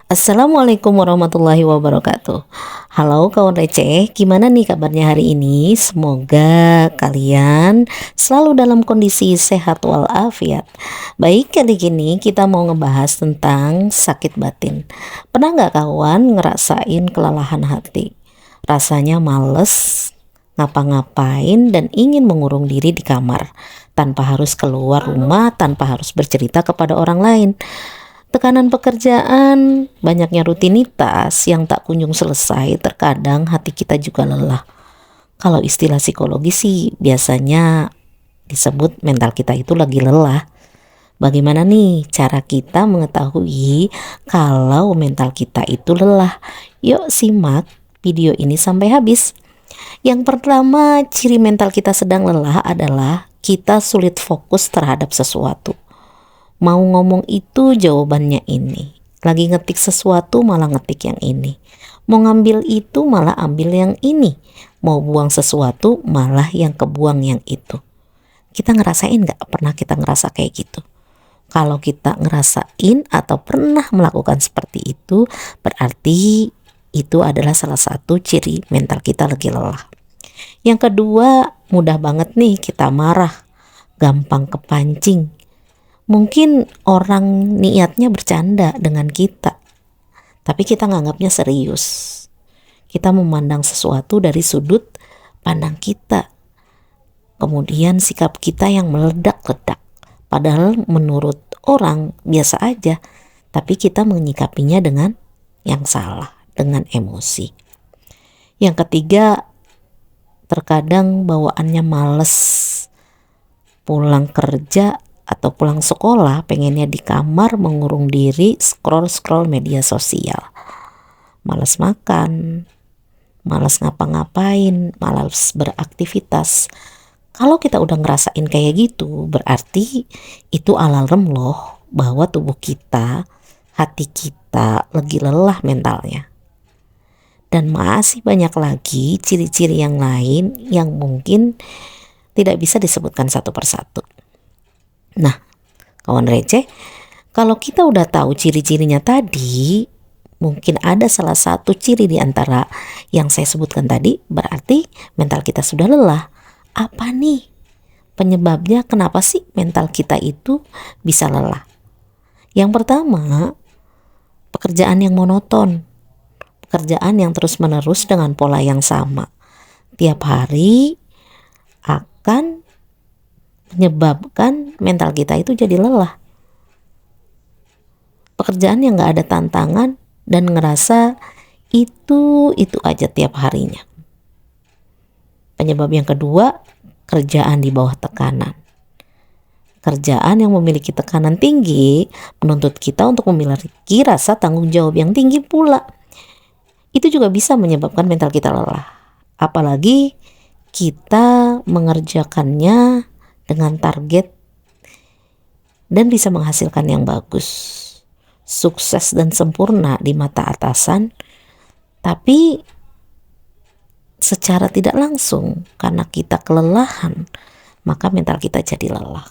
Assalamualaikum warahmatullahi wabarakatuh. Halo kawan receh, gimana nih kabarnya hari ini? Semoga kalian selalu dalam kondisi sehat walafiat. Baik, kali ini kita mau ngebahas tentang sakit batin. Pernah nggak kawan ngerasain kelelahan hati? Rasanya males ngapa-ngapain dan ingin mengurung diri di kamar tanpa harus keluar rumah, tanpa harus bercerita kepada orang lain. Tekanan pekerjaan, banyaknya rutinitas yang tak kunjung selesai, terkadang hati kita juga lelah. Kalau istilah psikologi sih biasanya disebut mental kita itu lagi lelah. Bagaimana nih cara kita mengetahui kalau mental kita itu lelah? Yuk simak video ini sampai habis. Yang pertama, ciri mental kita sedang lelah adalah kita sulit fokus terhadap sesuatu. Mau ngomong itu jawabannya ini. Lagi ngetik sesuatu malah ngetik yang ini. Mau ngambil itu malah ambil yang ini. Mau buang sesuatu malah yang kebuang yang itu. Kita ngerasain gak? Pernah kita ngerasa kayak gitu? Kalau kita ngerasain atau pernah melakukan seperti itu, berarti itu adalah salah satu ciri mental kita lagi lelah. Yang kedua, mudah banget nih kita marah, gampang kepancing. Mungkin orang niatnya bercanda dengan kita, tapi kita nganggapnya serius. Kita memandang sesuatu dari sudut pandang kita. Kemudian sikap kita yang meledak-ledak. Padahal menurut orang biasa aja, tapi kita menyikapinya dengan yang salah, dengan emosi. Yang ketiga, terkadang bawaannya males. Pulang kerja atau pulang sekolah pengennya di kamar mengurung diri, scroll media sosial. Malas makan, malas ngapa-ngapain, malas beraktivitas. Kalau kita udah ngerasain kayak gitu, berarti itu alarm loh bahwa tubuh kita, hati kita lagi lelah mentalnya. Dan masih banyak lagi ciri-ciri yang lain yang mungkin tidak bisa disebutkan satu persatu. Nah, kawan receh, kalau kita udah tahu ciri-cirinya tadi, mungkin ada salah satu ciri di antara yang saya sebutkan tadi, berarti mental kita sudah lelah. Apa nih penyebabnya? Kenapa sih mental kita itu bisa lelah? Yang pertama, pekerjaan yang monoton, pekerjaan yang terus-menerus dengan pola yang sama. Tiap hari akan menyebabkan mental kita itu jadi lelah. Pekerjaan yang gak ada tantangan dan ngerasa itu aja tiap harinya. Penyebab yang kedua, kerjaan di bawah tekanan. Kerjaan yang memiliki tekanan tinggi menuntut kita untuk memiliki rasa tanggung jawab yang tinggi pula. Itu juga bisa menyebabkan mental kita lelah. Apalagi kita mengerjakannya dengan target dan bisa menghasilkan yang bagus, sukses dan sempurna di mata atasan, tapi secara tidak langsung karena kita kelelahan, maka mental kita jadi lelah.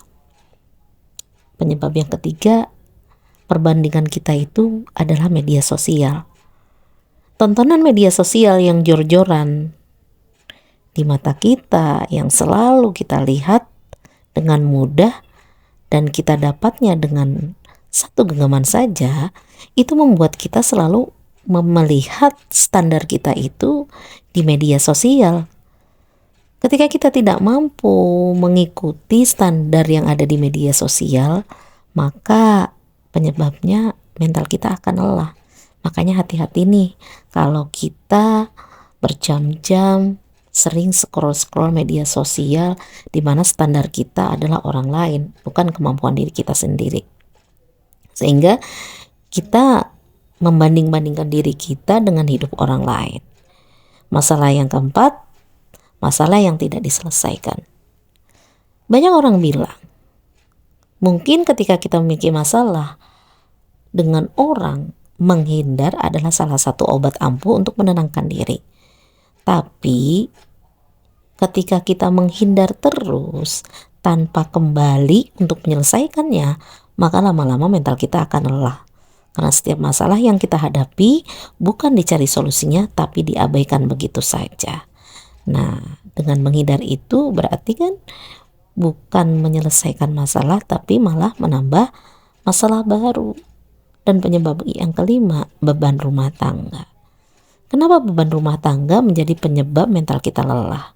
Penyebab yang ketiga, perbandingan kita itu adalah media sosial. Tontonan media sosial yang jor-joran di mata kita, yang selalu kita lihat dengan mudah dan kita dapatnya dengan satu genggaman saja, itu membuat kita selalu melihat standar kita itu di media sosial. Ketika kita tidak mampu mengikuti standar yang ada di media sosial, maka penyebabnya mental kita akan lelah. Makanya hati-hati nih kalau kita berjam-jam sering scroll media sosial di mana standar kita adalah orang lain, bukan kemampuan diri kita sendiri. Sehingga kita membanding-bandingkan diri kita dengan hidup orang lain. Masalah yang keempat, masalah yang tidak diselesaikan. Banyak orang bilang, mungkin ketika kita memiliki masalah dengan orang, menghindar adalah salah satu obat ampuh untuk menenangkan diri. Tapi ketika kita menghindar terus tanpa kembali untuk menyelesaikannya, maka lama-lama mental kita akan lelah. Karena setiap masalah yang kita hadapi bukan dicari solusinya, tapi diabaikan begitu saja. Nah, dengan menghindar itu berarti kan bukan menyelesaikan masalah, tapi malah menambah masalah baru. Dan penyebab yang kelima, beban rumah tangga. Kenapa beban rumah tangga menjadi penyebab mental kita lelah?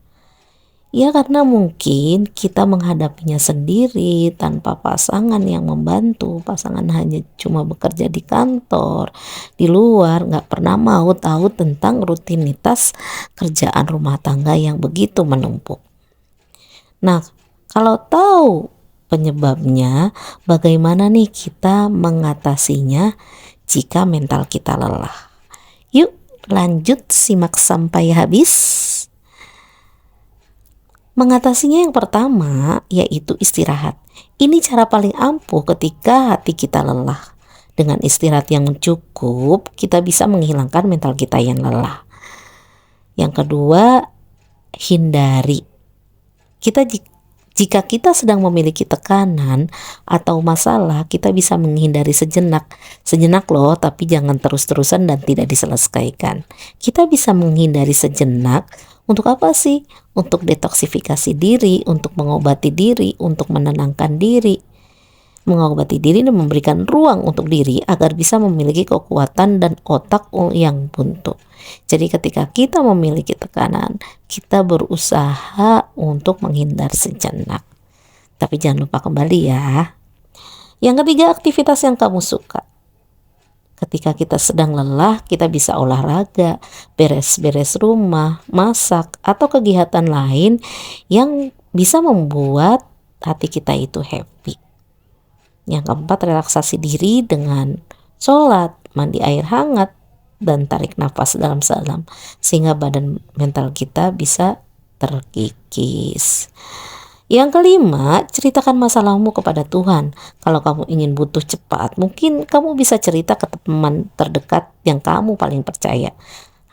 Ya karena mungkin kita menghadapinya sendiri tanpa pasangan yang membantu. Pasangan hanya cuma bekerja di kantor, di luar, nggak pernah mau tahu tentang rutinitas kerjaan rumah tangga yang begitu menumpuk. Nah, kalau tahu penyebabnya, bagaimana nih kita mengatasinya jika mental kita lelah? Yuk lanjut simak sampai habis. Mengatasinya yang pertama yaitu istirahat. Ini cara paling ampuh ketika hati kita lelah. Dengan istirahat yang cukup, kita bisa menghilangkan mental kita yang lelah. Yang kedua, hindari. Jika kita sedang memiliki tekanan atau masalah, kita bisa menghindari sejenak. Sejenak loh, tapi jangan terus-terusan dan tidak diselesaikan. Kita bisa menghindari sejenak. Untuk apa sih? Untuk detoksifikasi diri, untuk mengobati diri, untuk menenangkan diri. Mengobati diri dan memberikan ruang untuk diri agar bisa memiliki kekuatan dan otak yang buntu. Jadi ketika kita memiliki tekanan, kita berusaha untuk menghindar sejenak. Tapi jangan lupa kembali ya. Yang ketiga, aktivitas yang kamu suka. Ketika kita sedang lelah, kita bisa olahraga, beres-beres rumah, masak, atau kegiatan lain yang bisa membuat hati kita itu happy. Yang keempat, relaksasi diri dengan sholat, mandi air hangat, dan tarik nafas dalam-dalam sehingga badan mental kita bisa terkikis. Yang kelima, ceritakan masalahmu kepada Tuhan. Kalau kamu ingin butuh cepat, mungkin kamu bisa cerita ke teman terdekat yang kamu paling percaya.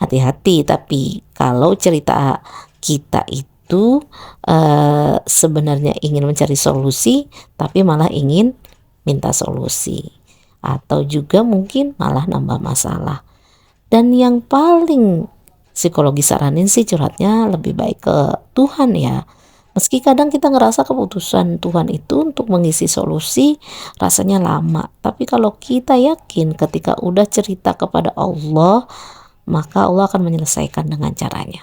Hati-hati, tapi kalau cerita kita itu sebenarnya ingin mencari solusi, tapi malah ingin minta solusi. Atau juga mungkin malah nambah masalah. Dan yang paling psikologi saranin sih curhatnya lebih baik ke Tuhan ya. Meski kadang kita ngerasa keputusan Tuhan itu untuk mengisi solusi rasanya lama. Tapi kalau kita yakin ketika udah cerita kepada Allah, maka Allah akan menyelesaikan dengan caranya.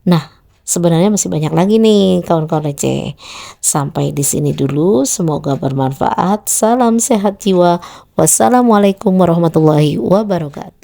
Nah, sebenarnya masih banyak lagi nih kawan-kawan receh. Sampai di sini dulu, semoga bermanfaat. Salam sehat jiwa. Wassalamualaikum warahmatullahi wabarakatuh.